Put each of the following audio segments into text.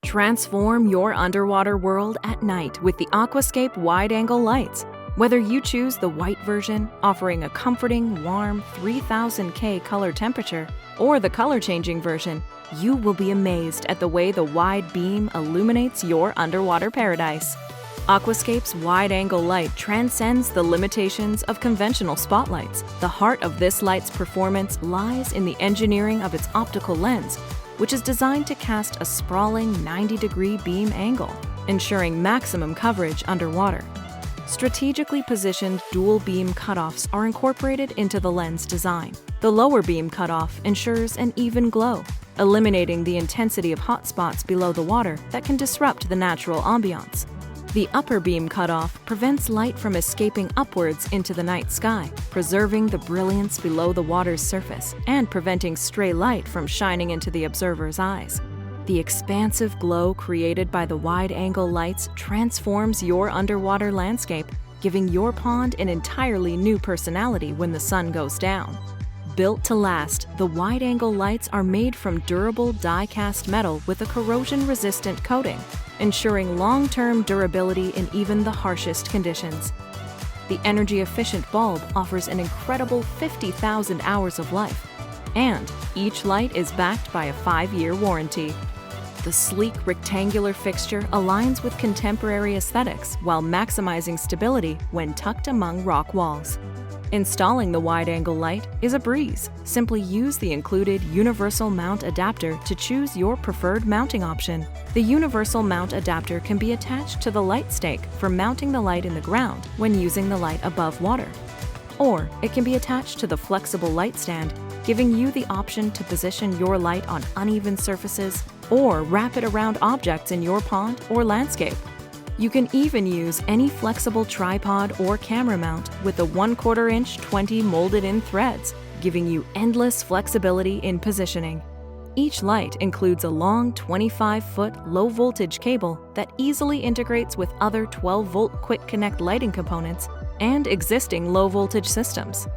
Transform your underwater world at night with the Aquascape wide-angle lights. Whether you choose the white version, offering a comforting, warm 3000 K color temperature, or the color-changing version, you will be amazed at the way the wide beam illuminates your underwater paradise. Aquascape's wide-angle light transcends the limitations of conventional spotlights. The heart of this light's performance lies in the engineering of its optical lens, which is designed to cast a sprawling 90-degree beam angle, ensuring maximum coverage underwater. Strategically positioned dual beam cutoffs are incorporated into the lens design. The lower beam cutoff ensures an even glow, eliminating the intensity of hot spots below the water that can disrupt the natural ambiance. The upper beam cutoff prevents light from escaping upwards into the night sky, preserving the brilliance below the water's surface and preventing stray light from shining into the observer's eyes. The expansive glow created by the wide-angle lights transforms your underwater landscape, giving your pond an entirely new personality when the sun goes down. Built to last, the wide-angle lights are made from durable die-cast metal with a corrosion-resistant coating, ensuring long-term durability in even the harshest conditions. The energy-efficient bulb offers an incredible 50,000 hours of life, and each light is backed by a 5-year warranty. The sleek rectangular fixture aligns with contemporary aesthetics while maximizing stability when tucked among rock walls. Installing the wide-angle light is a breeze. Simply use the included universal mount adapter to choose your preferred mounting option. The universal mount adapter can be attached to the light stake for mounting the light in the ground when using the light above water. Or it can be attached to the flexible light stand, giving you the option to position your light on uneven surfaces or wrap it around objects in your pond or landscape. You can even use any flexible tripod or camera mount with the 1/4 inch 20 molded-in threads, giving you endless flexibility in positioning. Each light includes a long 25-foot low-voltage cable that easily integrates with other 12-volt quick-connect lighting components and existing low-voltage systems.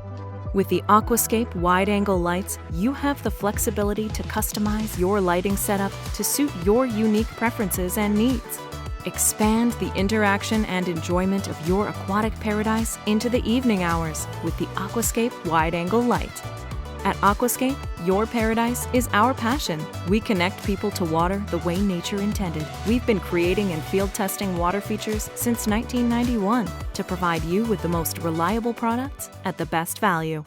With the Aquascape wide-angle lights, you have the flexibility to customize your lighting setup to suit your unique preferences and needs. Expand the interaction and enjoyment of your aquatic paradise into the evening hours with the Aquascape wide-angle light. At Aquascape, your paradise is our passion. We connect people to water the way nature intended. We've been creating and field testing water features since 1991 to provide you with the most reliable products at the best value.